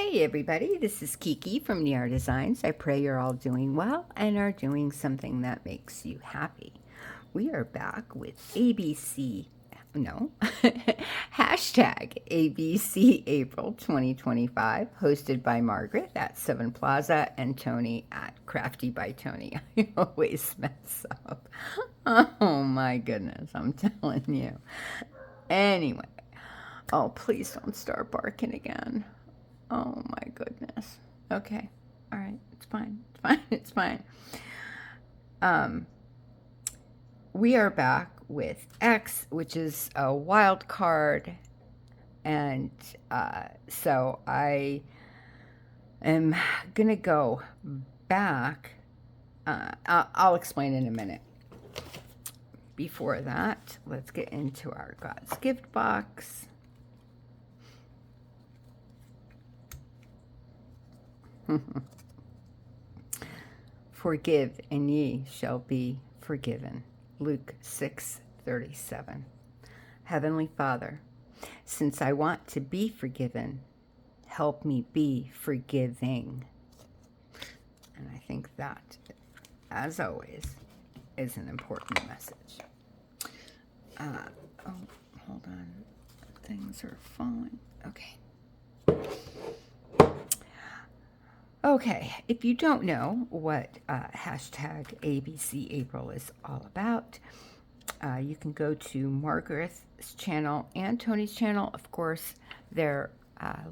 Hey everybody, this is Kiki from Niar Designs. I pray you're all doing well and are doing something that makes you happy. We are back with hashtag ABC April 2025, hosted by Margaret at 7 Plaza and Toni at Crafty by Toni. I always mess up. Oh my goodness, I'm telling you. Anyway, oh, please don't start barking again. Oh my goodness. Okay. All right. It's fine. It's fine. It's fine. We are back with X, which is a wild card. And so I am going to go back. I'll explain in a minute. Before that, let's get into our God's Gift box. Forgive, and ye shall be forgiven. Luke 6:37. Heavenly Father, since I want to be forgiven, help me be forgiving. And I think that, as always, is an important message. Oh, hold on. Things are falling. Okay. Okay, if you don't know what hashtag ABC April is all about, you can go to Margreth's channel and Toni's channel. Of course, their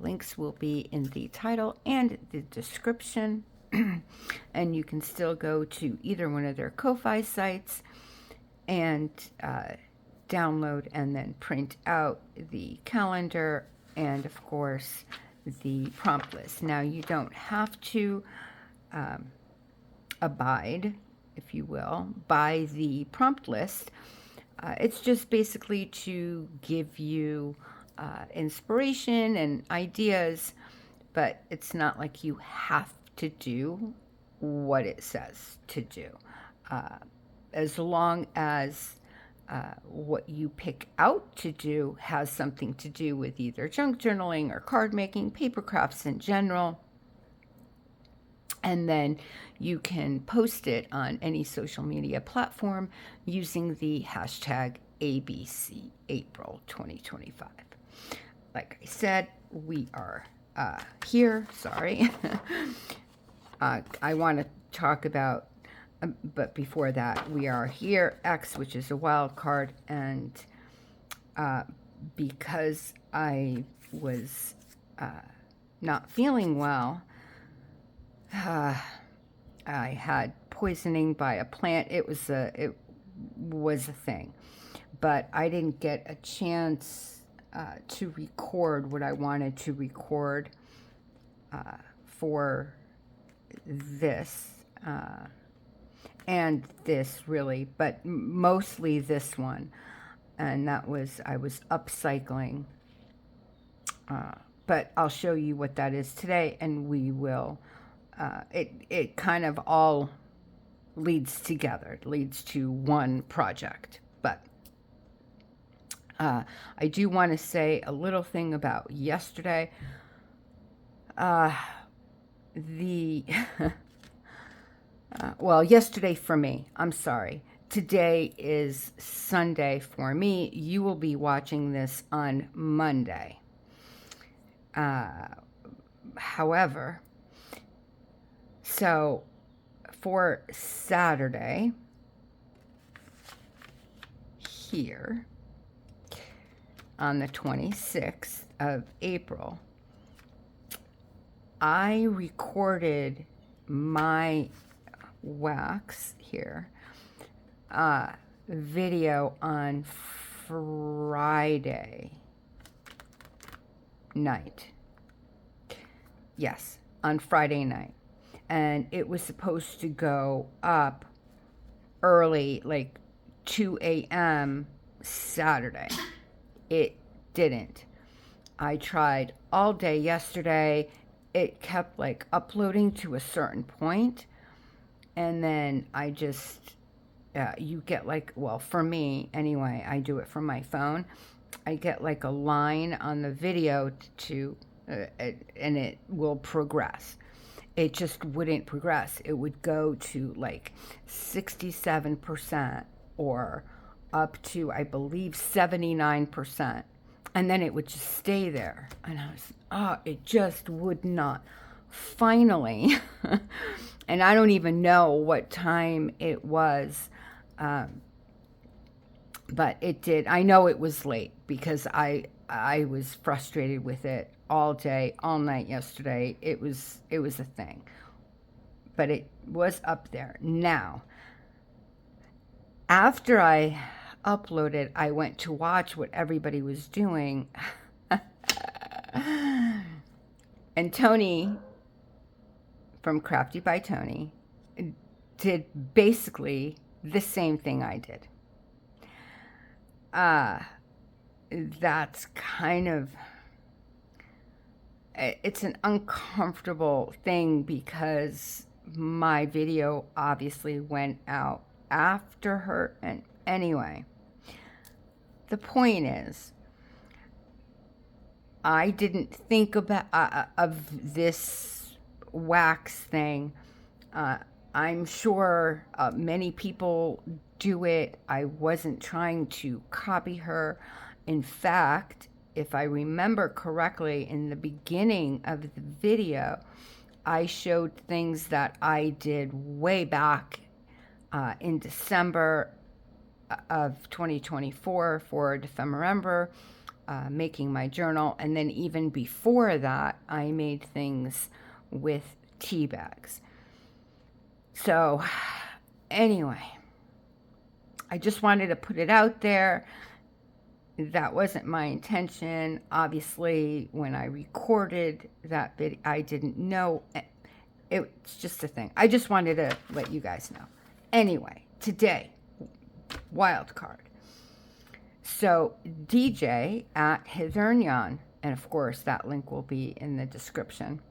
links will be in the title and the description. And you can still go to either one of their Ko-Fi sites and download and then print out the calendar and, of course, the prompt list. Now, you don't have to abide, if you will, by the prompt list. It's just basically to give you inspiration and ideas, but it's not like you have to do what it says to do. As long as what you pick out to do has something to do with either junk journaling or card making, paper crafts in general. And then you can post it on any social media platform using the hashtag ABC April 2025. Like I said, we are here. Sorry. I want to talk about but before that, we are here, X, which is a wild card, and because I was not feeling well, I had poisoning by a plant. It was a thing, but I didn't get a chance to record what I wanted to record for this. And this really, but mostly this one. And that was, I was upcycling. But I'll show you what that is today, and we will, it kind of all leads together. It leads to one project. But I do want to say a little thing about yesterday. Well, yesterday for me, I'm sorry. Today is Sunday for me. You will be watching this on Monday. However, so for Saturday, here, on the 26th of April, I recorded my wax here video on Friday night. Yes, on Friday night. And it was supposed to go up early, like 2 a.m. Saturday. It didn't. I tried all day yesterday. It kept like uploading to a certain point. And then I just, you get like, well, for me anyway, I do it from my phone. I get like a line on the video to and it will progress. It just wouldn't progress. It would go to like 67% or up to, I believe, 79%. And then it would just stay there. And I was, it just would not. Finally, and I don't even know what time it was, but it did. I know it was late because I was frustrated with it all day, all night yesterday. It was a thing. But it was up there. Now, after I uploaded, I went to watch what everybody was doing. And Toni from Crafty by Toni did basically the same thing I did. That's kind of, it's an uncomfortable thing because my video obviously went out after her. And anyway, the point is, I didn't think about of this wax thing. I'm sure many people do it. I wasn't trying to copy her. In fact, if I remember correctly, in the beginning of the video, I showed things that I did way back in December of 2024 for Defemember, making my journal. And then even before that, I made things with tea bags. So anyway, I just wanted to put it out there. That wasn't my intention. Obviously, when I recorded that video, I didn't know. It's just a thing. I just wanted to let you guys know. Anyway, today, wild card. So DJ at Hithernion, and of course that link will be in the description,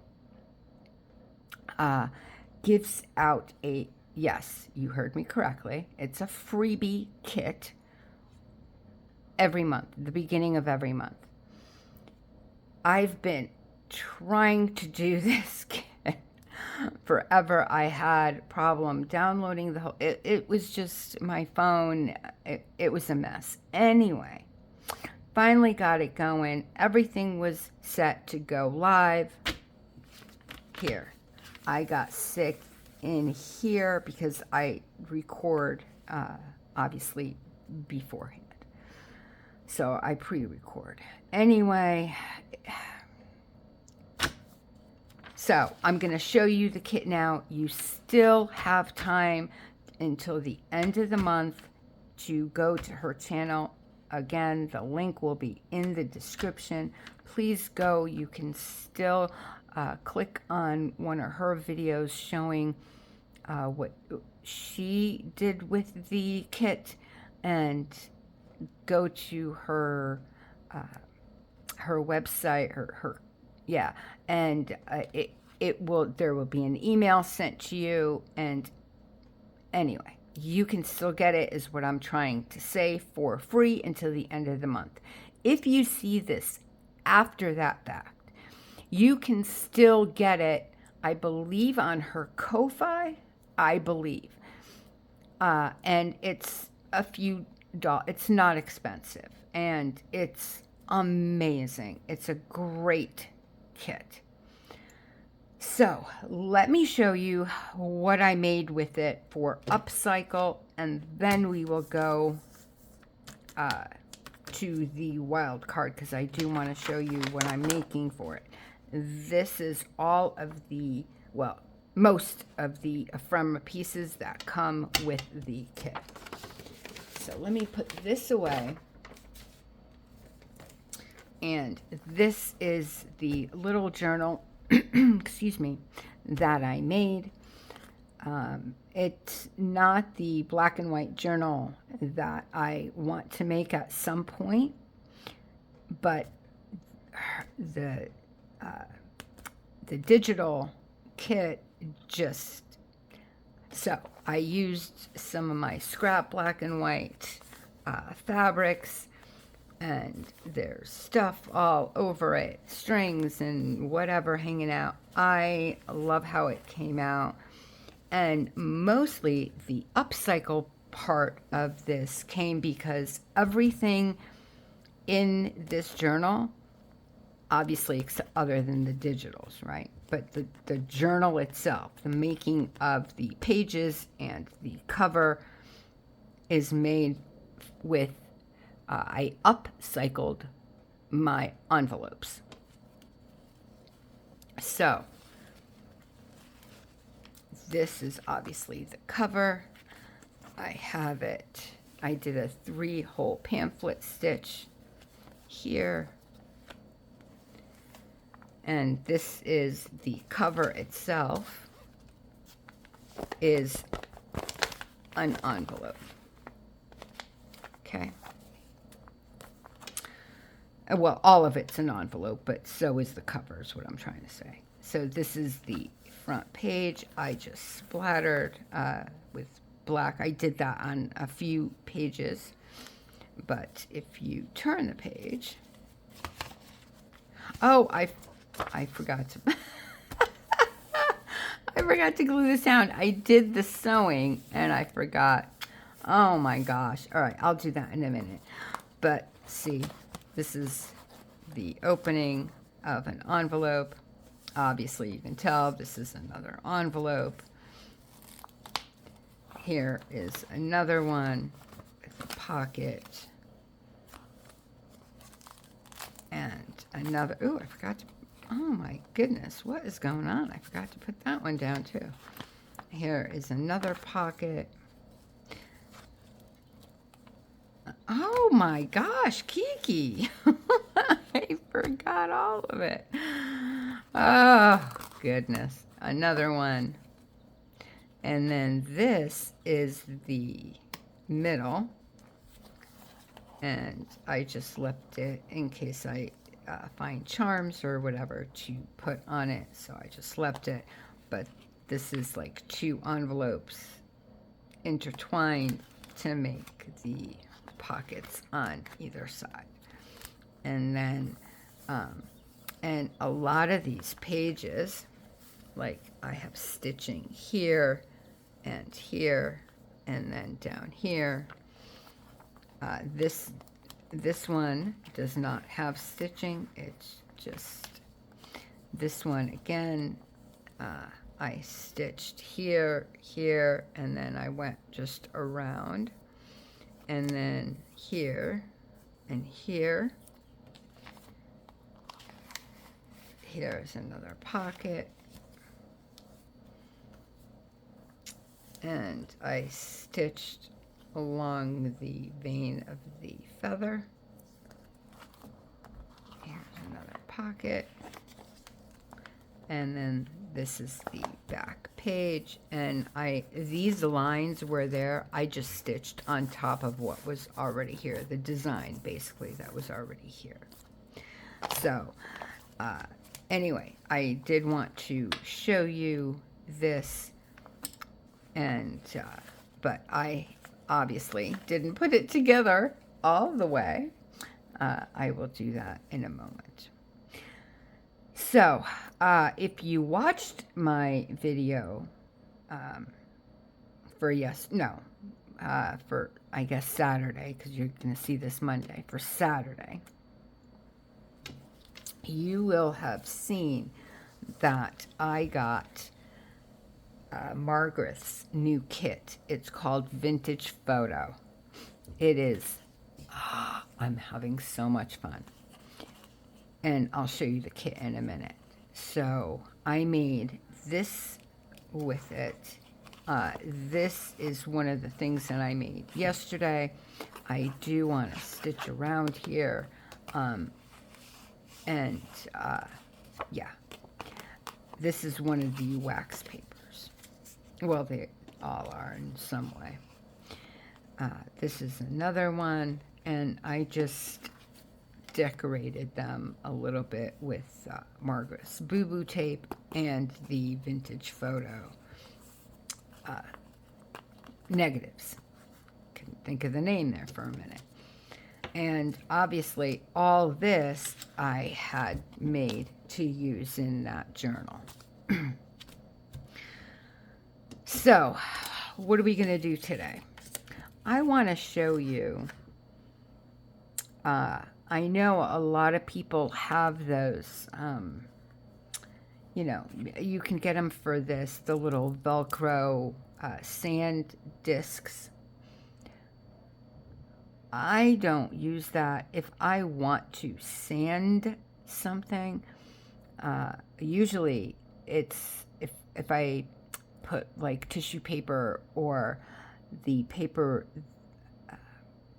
gives out a, yes, you heard me correctly, it's a freebie kit every month, the beginning of every month. I've been trying to do this kit forever. I had problem downloading the whole, it was just my phone, it was a mess. Anyway, finally got it going. Everything was set to go live. Here, I got sick in here because I record obviously beforehand. So I pre-record. Anyway, so I'm going to show you the kit now. You still have time until the end of the month to go to her channel. Again, the link will be in the description. Please go. You can still click on one of her videos showing what she did with the kit and go to her her website, her yeah, and there will be an email sent to you. And anyway, you can still get it, is what I'm trying to say, for free until the end of the month. If you see this after that fact, you can still get it, I believe, on her Ko-Fi, I believe. And it's a few dollars. It's not expensive. And it's amazing. It's a great kit. So let me show you what I made with it for Upcycle, and then we will go to the wild card, because I do want to show you what I'm making for it. This is all of the, well, most of the ephemera pieces that come with the kit. So let me put this away. And this is the little journal, excuse me, that I made. It's not the black and white journal that I want to make at some point, but the digital kit just, so I used some of my scrap black and white fabrics, and there's stuff all over it, strings and whatever hanging out. I love how it came out. And mostly the upcycle part of this came because everything in this journal, obviously other than the digitals, right? But the journal itself, the making of the pages and the cover is made with, I upcycled my envelopes. So this is obviously the cover. I have it. I did a 3-hole pamphlet stitch here. And this is the cover itself, is an envelope. Okay. Well, all of it's an envelope, but so is the cover, is what I'm trying to say. So this is the front page. I just splattered with black. I did that on a few pages, but if you turn the page, oh, I forgot to I forgot to glue this down. I did the sewing and I forgot. Oh my gosh. All right, I'll do that in a minute. But see, this is the opening of an envelope. Obviously, you can tell this is another envelope. Here is another one with a pocket. And another, ooh, I forgot to, oh my goodness, what is going on? I forgot to put that one down too. Here is another pocket. Oh my gosh, Kiki. I forgot all of it. Oh, goodness. Another one. And then this is the middle. And I just left it in case I find charms or whatever to put on it. So I just left it. But this is like 2 envelopes intertwined to make the pockets on either side. And then and a lot of these pages, like I have stitching here and here and then down here. This one does not have stitching. It's just this one again. I stitched here, here, and then I went just around, and then here and here. Here's another pocket. And I stitched along the vein of the feather. Here's another pocket. And then this is the back page. And these lines were there. I just stitched on top of what was already here. The design, basically, that was already here. So, anyway, I did want to show you this, and but I obviously didn't put it together all the way. I will do that in a moment. So, if you watched my video for I guess Saturday, because you're going to see this Monday, for Saturday, you will have seen that I got Margreth's new kit. It's called Vintage Photo. It is, I'm having so much fun. And I'll show you the kit in a minute. So I made this with it. This is one of the things that I made yesterday. I do want to stitch around here. Yeah, this is one of the wax papers. Well, they all are in some way. This is another one, and I just decorated them a little bit with Margreth's Boo Boo tape and the Vintage Photo negatives. Couldn't think of the name there for a minute. And obviously all this I had made to use in that journal. So, what are we going to do today? I want to show you, I know a lot of people have those, you know, you can get them for this, the little Velcro sand discs. I don't use that. If I want to sand something, usually it's, if I put like tissue paper or the paper,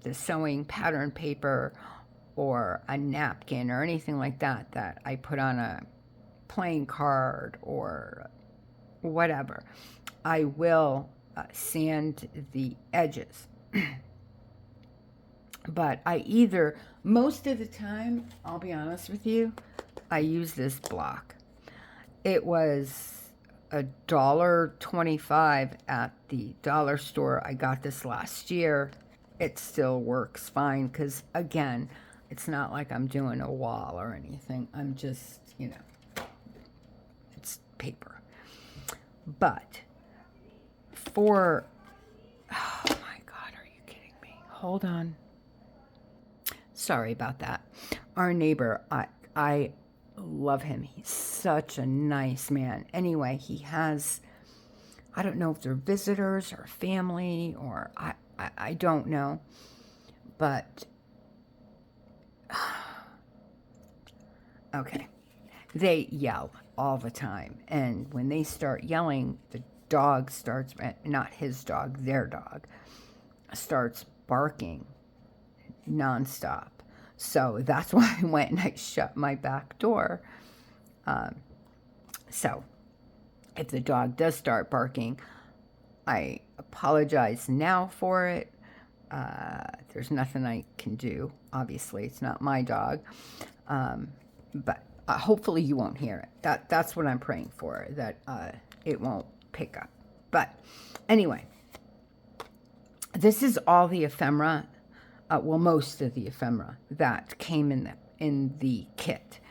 the sewing pattern paper or a napkin or anything like that, that I put on a playing card or whatever, I will sand the edges. But I either, most of the time, I'll be honest with you, I use this block. It was $1.25 at the dollar store. I got this last year. It still works fine because, again, it's not like I'm doing a wall or anything. I'm just, you know, it's paper. But for, oh my God, are you kidding me? Hold on. Sorry about that. Our neighbor, I love him. He's such a nice man. Anyway, he has, I don't know if they're visitors or family or I don't know. But, okay. They yell all the time. And when they start yelling, the dog starts, not his dog, their dog, starts barking nonstop. So that's why I went and I shut my back door. So if the dog does start barking, I apologize now for it. There's nothing I can do. Obviously, it's not my dog. But hopefully you won't hear it. That's what I'm praying for, that it won't pick up. But anyway, this is all the ephemera. Well, most of the ephemera that came in the kit.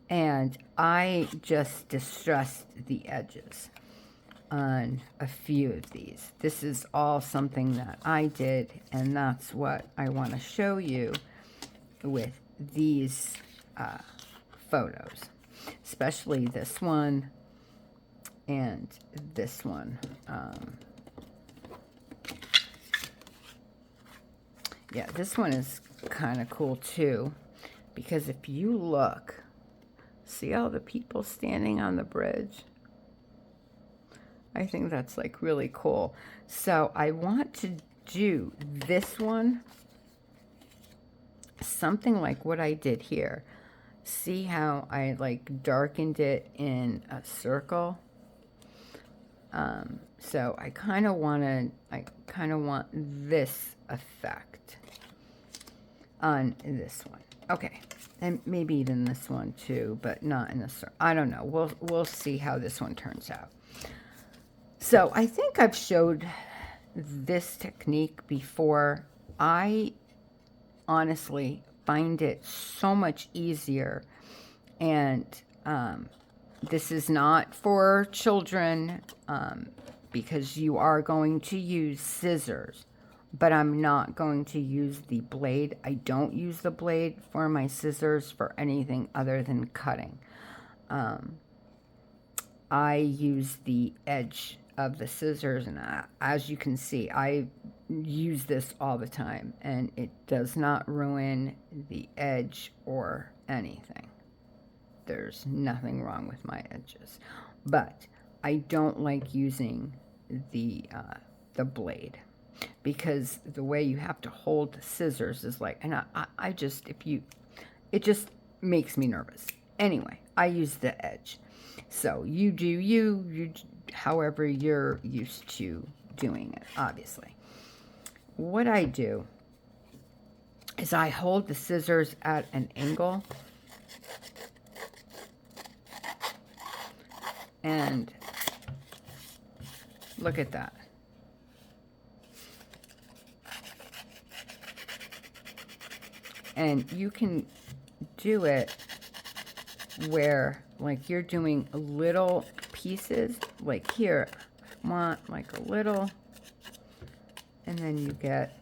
And I just distressed the edges on a few of these. This is all something that I did, and that's what I want to show you with these photos. Especially this one and this one. Yeah, this one is kind of cool too, because if you look, see all the people standing on the bridge? I think that's like really cool. So I want to do this one, something like what I did here. See how I like darkened it in a circle? So I kind of want this effect on this one. Okay, and maybe even this one too, but not in this. I don't know. We'll see how this one turns out. So I think I've showed this technique before. I honestly find it so much easier, and this is not for children because you are going to use scissors. But I'm not going to use the blade. I don't use the blade for my scissors for anything other than cutting. I use the edge of the scissors, and as you can see, I use this all the time, and it does not ruin the edge or anything. There's nothing wrong with my edges. But I don't like using the blade, because the way you have to hold the scissors is like, and I just, it just makes me nervous. Anyway, I use the edge. So you do you however you're used to doing it, obviously. What I do is I hold the scissors at an angle, and look at that. And you can do it where, like, you're doing little pieces. Like here, want like a little, and then you get,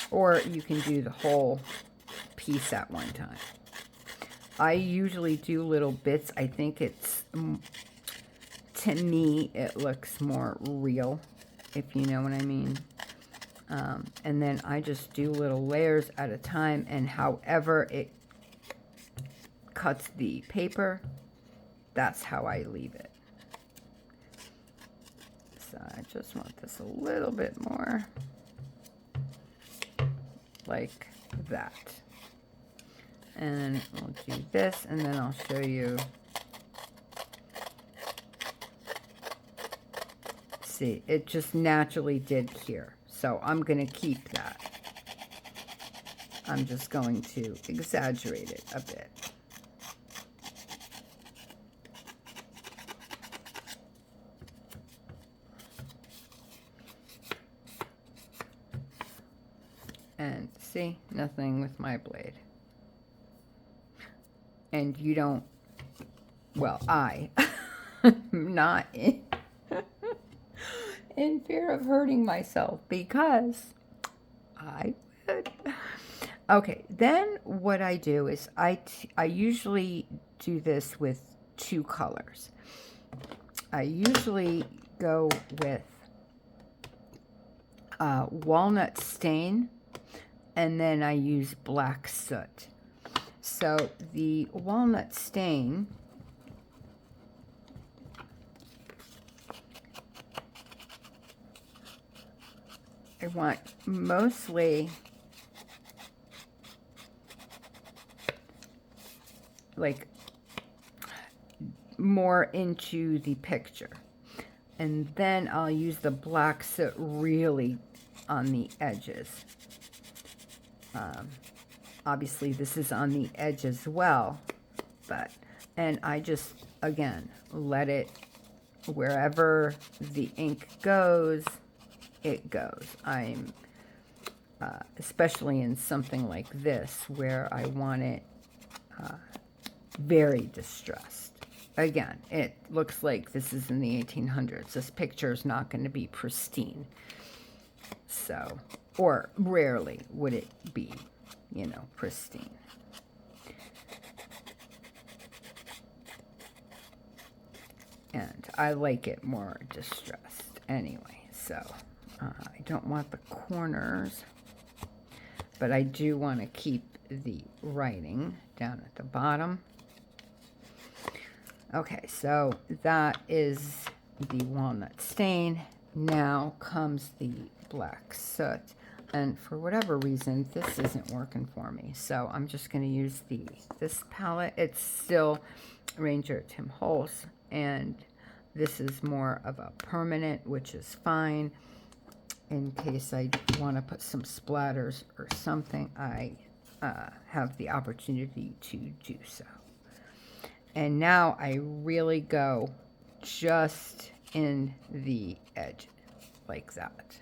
or you can do the whole piece at one time. I usually do little bits. I think it's, to me, it looks more real, if you know what I mean. And then I just do little layers at a time, and however it cuts the paper, that's how I leave it. So I just want this a little bit more like that. And we'll do this, and then I'll show you. See, it just naturally did here. So I'm going to keep that. I'm just going to exaggerate it a bit. And see, nothing with my blade. And you don't, well, I'm not in fear of hurting myself, because I would. Okay, then what I do is I usually do this with 2 colors. I usually go with walnut stain, and then I use black soot. So the walnut stain, I want mostly like more into the picture. And then I'll use the black soot really on the edges. Obviously this is on the edge as well, and I just, again, let it, wherever the ink goes, it goes. I'm, especially in something like this, where I want it very distressed. Again, it looks like this is in the 1800s. This picture is not going to be pristine. So, or rarely would it be, you know, pristine. And I like it more distressed anyway. So, I don't want the corners, but I do want to keep the writing down at the bottom. Okay, so that is the walnut stain. Now comes the black soot. And for whatever reason, this isn't working for me. So I'm just going to use this palette. It's still Ranger Tim Holtz, and this is more of a permanent, which is fine. In case I want to put some splatters or something, I have the opportunity to do so. And now I really go just in the edge, like that.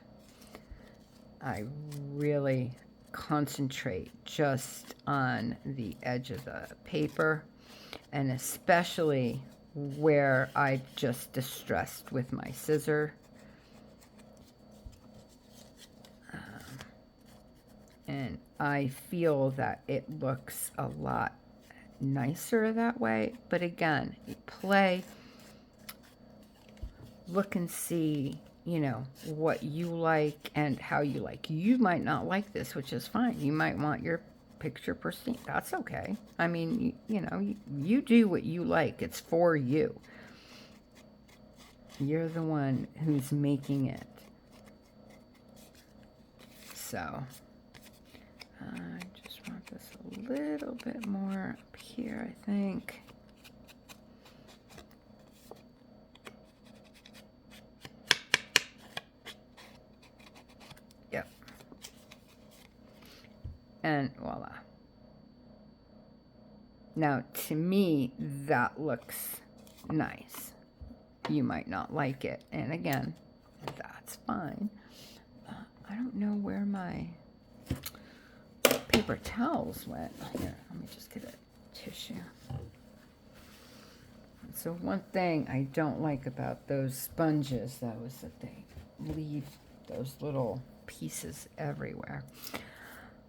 I really concentrate just on the edge of the paper, and especially where I just distressed with my scissor. And I feel that it looks a lot nicer that way. But again, you play, look and see, you know, what you like and how you like. You might not like this, which is fine. You might want your picture pristine. That's okay. I mean, you know, you do what you like. It's for you. You're the one who's making it. So, I just want this a little bit more up here, I think. Yep. And voila. Now, to me, that looks nice. You might not like it. And again, that's fine. I don't know where my paper towels went. Here, let me just get a tissue. So one thing I don't like about those sponges, though, is that they leave those little pieces everywhere.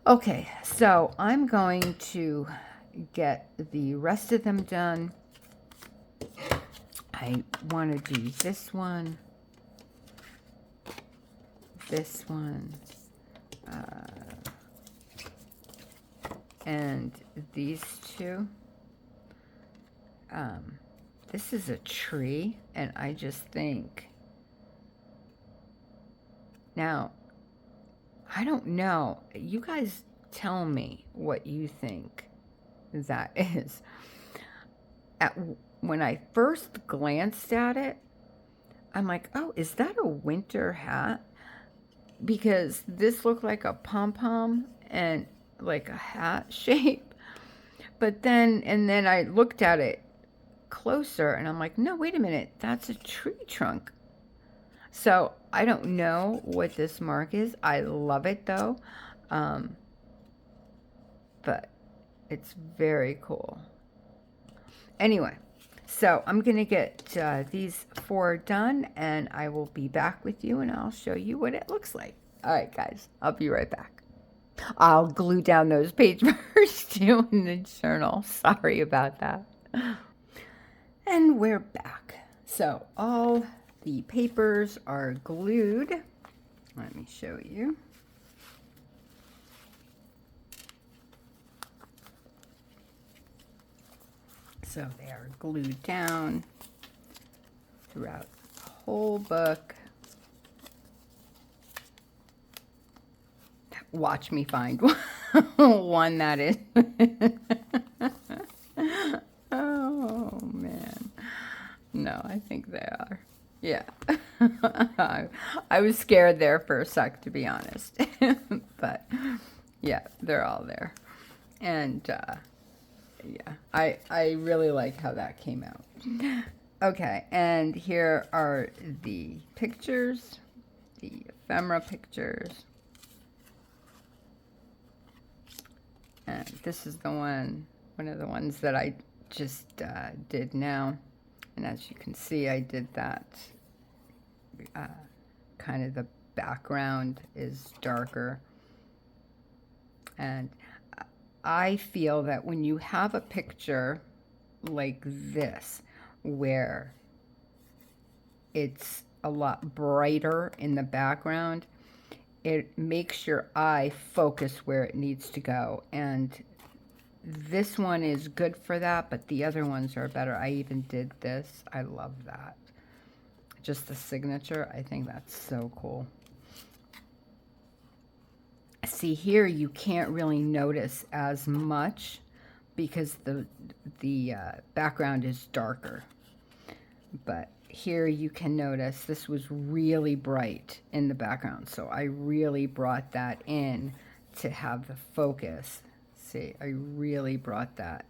Okay, so I'm going to get the rest of them done. I want to do this one, and these two. This is a tree, and I just think, now, I don't know. You guys tell me what you think that is. When I first glanced at it, I'm like, oh, is that a winter hat? Because this looked like a pom-pom and like a hat shape. But then, and then I looked at it closer and I'm like, no, wait a minute, that's a tree trunk. So I don't know what this mark is. I love it though. But it's very cool. Anyway, so I'm going to get these 4 done, and I will be back with you, and I'll show you what it looks like. All right, guys, I'll be right back. I'll glue down those papers too in the journal. Sorry about that. And we're back. So all the papers are glued. Let me show you. So they are glued down throughout the whole book. Watch me find one that is. Oh, man. No, I think they are. Yeah. I was scared there for a sec, to be honest. But, yeah, they're all there. And, yeah, I really like how that came out. Okay, and here are the pictures, the ephemera pictures. And this is the one of the ones that I just did now. And as you can see, I did that. Kind of the background is darker. And I feel that when you have a picture like this, where it's a lot brighter in the background, it makes your eye focus where it needs to go. And this one is good for that, but the other ones are better. I even did this. I love that. Just the signature, I think that's so cool. See, here you can't really notice as much because the background is darker. But here you can notice this was really bright in the background, so I really brought that in to have the focus. See, I really brought that,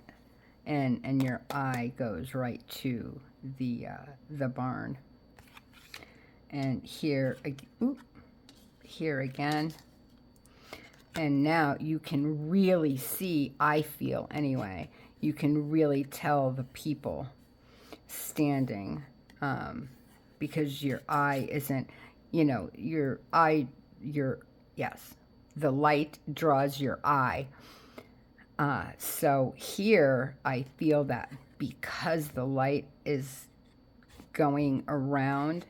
and your eye goes right to the barn. And here again. And now you can really see, I feel anyway, you can really tell the people standing, because your eye isn't, you know, yes, the light draws your eye. So here I feel that because the light is going around,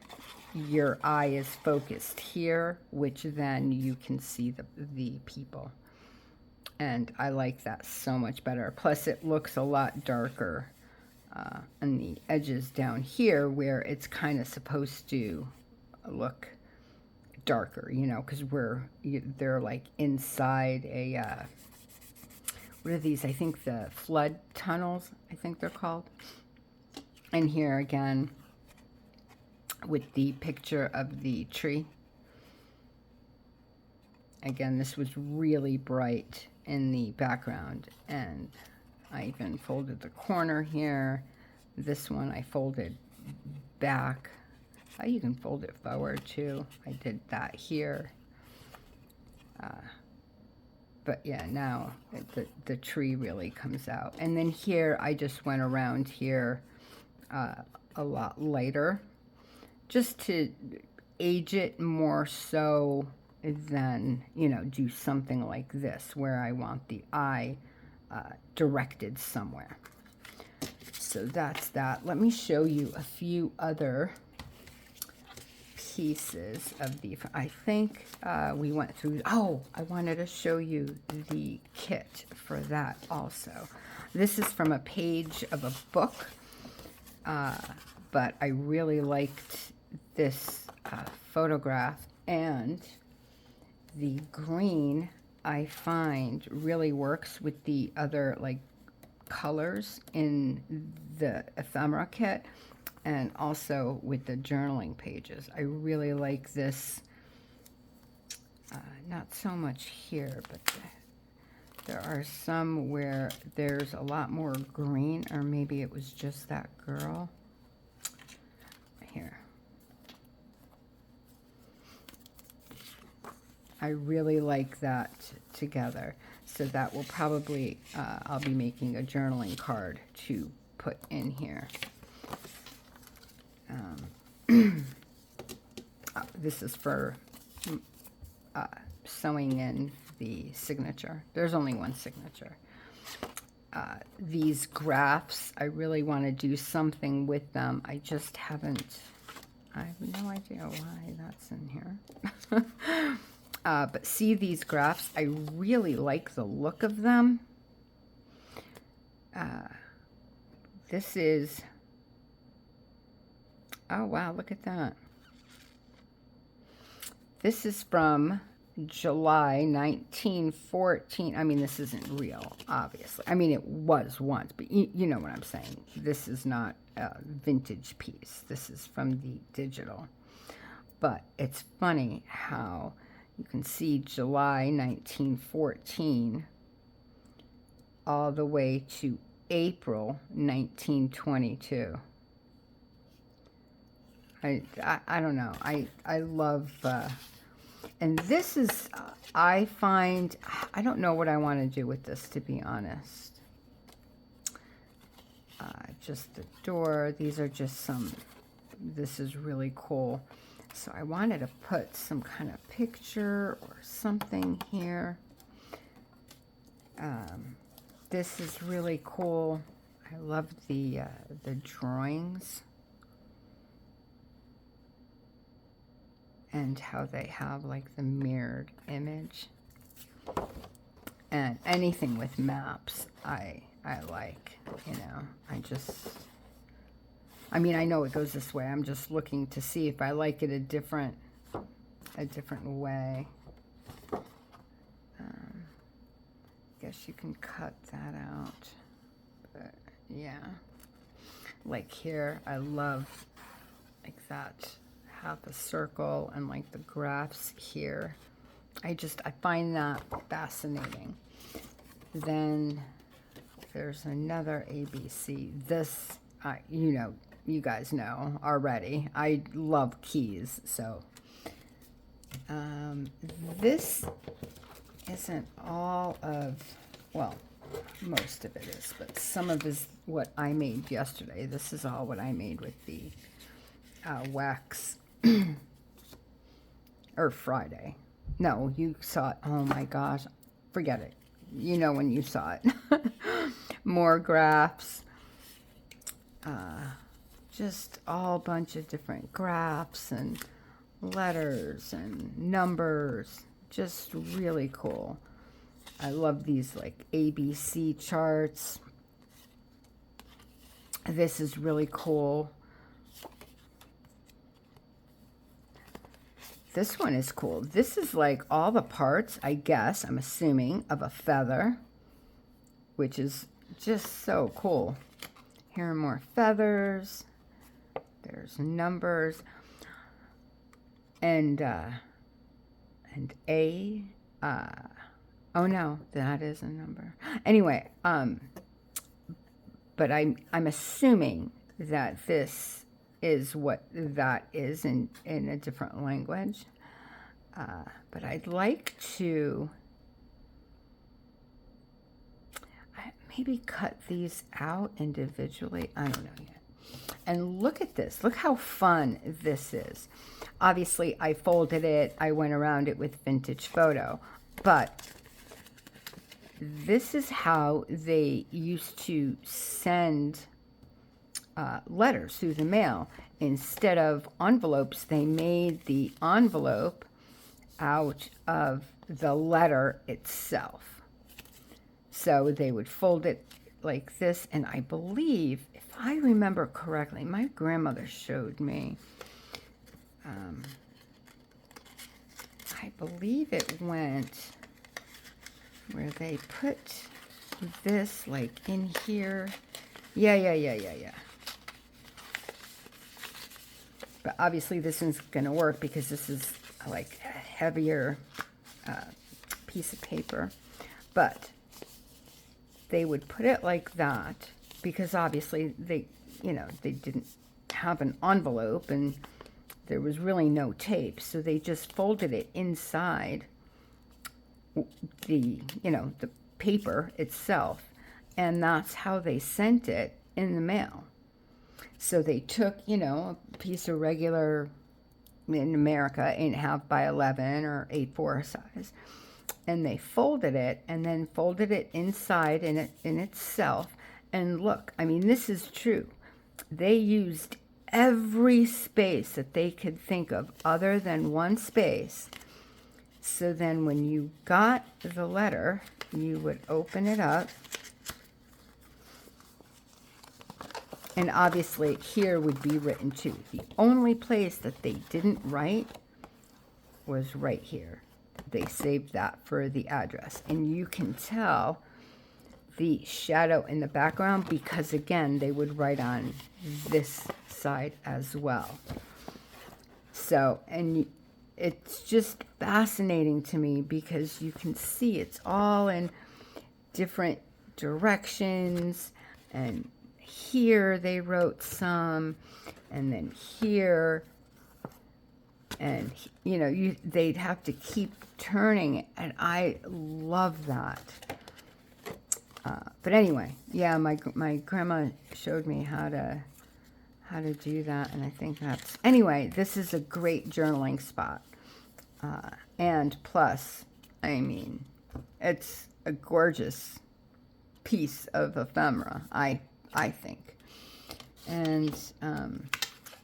your eye is focused here, which then you can see the people. And I like that so much better. Plus it looks a lot darker on the edges down here, where it's kind of supposed to look darker, you know, because they're like inside a, what are these? I think the flood tunnels, I think they're called. And here again, with the picture of the tree. Again, this was really bright in the background, and I even folded the corner here. This one I folded back. You can fold it forward too. I did that here. But yeah, now the tree really comes out. And then here, I just went around here a lot lighter, just to age it more so than, you know, do something like this, where I want the eye directed somewhere. So that's that. Let me show you a few other pieces of the, I think we went through, oh, I wanted to show you the kit for that also. This is from a page of a book, but I really liked this photograph, and the green I find really works with the other like colors in the ephemera kit, and also with the journaling pages. I really like this, not so much here, but there are some where there's a lot more green, or maybe it was just that girl. Here. I really like that together. So that will probably, I'll be making a journaling card to put in here. This is for sewing in the signature. There's only one signature. These graphs, I really want to do something with them. I just haven't, I have no idea why that's in here. But see these graphs, I really like the look of them. This is, oh wow, look at that. This is from July 1914. I mean, this isn't real, obviously. I mean, it was once, but you know what I'm saying. This is not a vintage piece. This is from the digital. But it's funny how you can see July 1914 all the way to April 1922. I don't know. I love, and this is, I find, I don't know what I want to do with this, to be honest. Just the door. These are just some, this is really cool. So I wanted to put some kind of picture or something here. This is really cool. I love the drawings. And how they have like the mirrored image. And anything with maps, I like, you know. I mean, I know it goes this way. I'm just looking to see if I like it a different way. Guess you can cut that out. But yeah. Like here, I love like that. Half a circle and like the graphs here. I find that fascinating. Then there's another ABC. This, you know, you guys know already. I love keys, so this isn't all of, well, most of it is, but some of it is what I made yesterday. This is all what I made with the wax. Or Friday. No, you saw it. Oh my gosh. Forget it. You know when you saw it. More graphs. Just all bunch of different graphs and letters and numbers. Just really cool. I love these like ABC charts. This is really cool. This one is cool. This is like all the parts, I guess, I'm assuming, of a feather, which is just so cool. Here are more feathers. There's numbers. And A. Oh no, that is a number. Anyway, but I'm assuming that this is what that is in a different language. But I'd like to maybe cut these out individually. I don't know yet. And look at this. Look how fun this is. Obviously, I folded it. I went around it with Vintage Photo. But this is how they used to send letters through the mail. Instead of envelopes, they made the envelope out of the letter itself. So they would fold it like this, and I believe, if I remember correctly, my grandmother showed me, I believe it went where they put this like in here. Yeah. But obviously this isn't going to work because this is like a heavier piece of paper. But they would put it like that because obviously they, they didn't have an envelope and there was really no tape. So they just folded it inside the, the paper itself. And that's how they sent it in the mail. So they took, a piece of regular, in America, 8.5 by 11 or 8.4 size, and they folded it and then folded it inside in itself. And look, I mean, this is true. They used every space that they could think of other than one space. So then when you got the letter, you would open it up. And obviously here would be written too. The only place that they didn't write was right here. They saved that for the address. And you can tell the shadow in the background because, again, they would write on this side as well. So, and it's just fascinating to me because you can see it's all in different directions. And here they wrote some, and then here, and they'd have to keep turning it, and I love that. But anyway, yeah, my grandma showed me how to do that, and I think that's, anyway, this is a great journaling spot. And plus, I mean, it's a gorgeous piece of ephemera, I think. And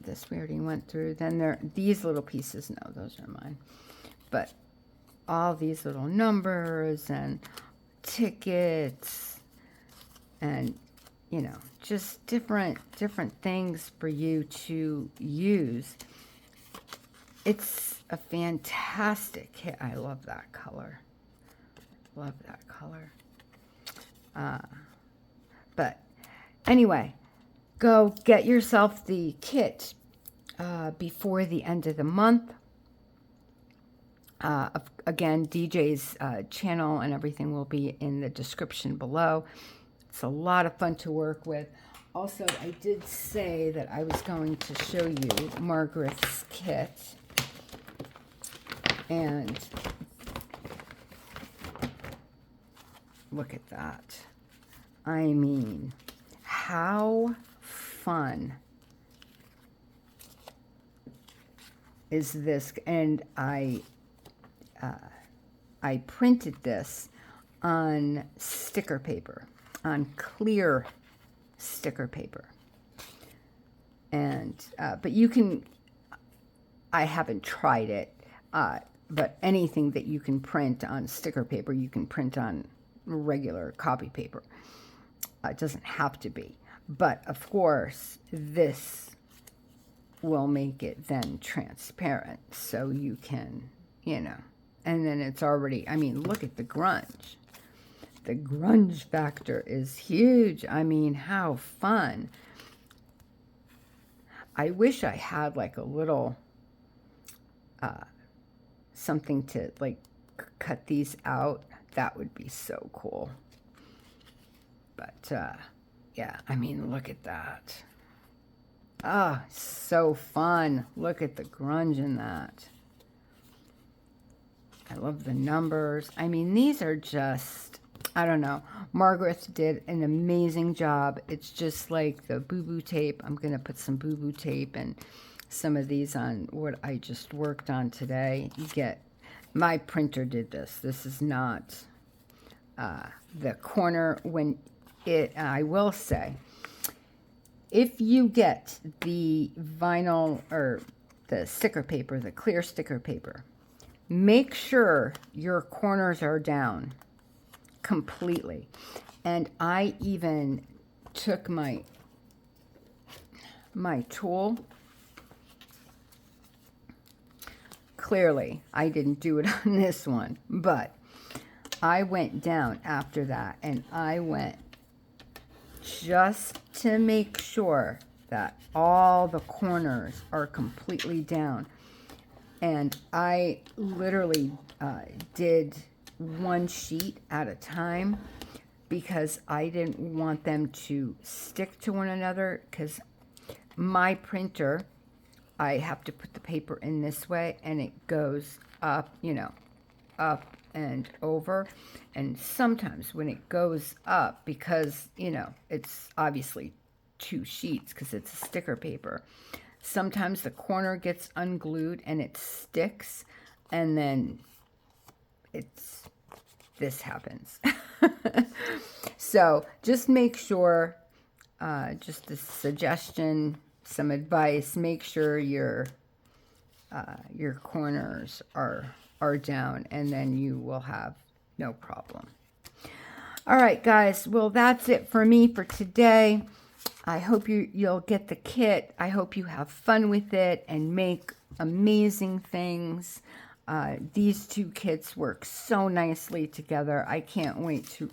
this we already went through. Then there, these little pieces, no, those are mine. But all these little numbers and tickets and, just different things for you to use. It's a fantastic kit. I love that color. Love that color. But anyway, go get yourself the kit before the end of the month. Again, DJ's channel and everything will be in the description below. It's a lot of fun to work with. Also, I did say that I was going to show you Margreth's kit. And look at that. I mean, how fun is this? And I printed this on sticker paper, on clear sticker paper. And but you can, I haven't tried it, but anything that you can print on sticker paper, you can print on regular copy paper. It doesn't have to be. But, of course, this will make it then transparent. So you can, and then it's already, I mean, look at the grunge. The grunge factor is huge. I mean, how fun. I wish I had like a little something to like cut these out. That would be so cool. But yeah, I mean, look at that. Ah, so fun. Look at the grunge in that. I love the numbers. I mean, these are just, I don't know. Margreth did an amazing job. It's just like the boo-boo tape. I'm going to put some boo-boo tape and some of these on what I just worked on today. You get, my printer did this. This is not the corner when it, I will say, if you get the vinyl or the sticker paper, the clear sticker paper, make sure your corners are down completely. And I even took my tool. Clearly, I didn't do it on this one, but I went down after that, and I went just to make sure that all the corners are completely down. And I literally did one sheet at a time because I didn't want them to stick to one another, because my printer, I have to put the paper in this way and it goes up, you know, up and over. And sometimes when it goes up, because, you know, it's obviously 2 sheets because it's a sticker paper, sometimes the corner gets unglued and it sticks, and then this happens. So just make sure, just a suggestion, some advice, make sure your corners are down, and then you will have no problem. All right, guys. Well, that's it for me for today. I hope you'll get the kit. I hope you have fun with it and make amazing things. These 2 kits work so nicely together. I can't wait to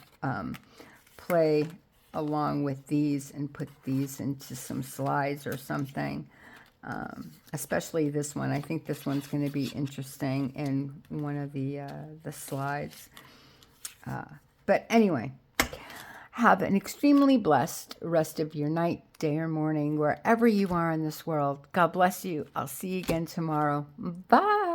play along with these and put these into some slides or something. Especially this one. I think this one's going to be interesting in one of the slides. But anyway, have an extremely blessed rest of your night, day, or morning, wherever you are in this world. God bless you. I'll see you again tomorrow. Bye.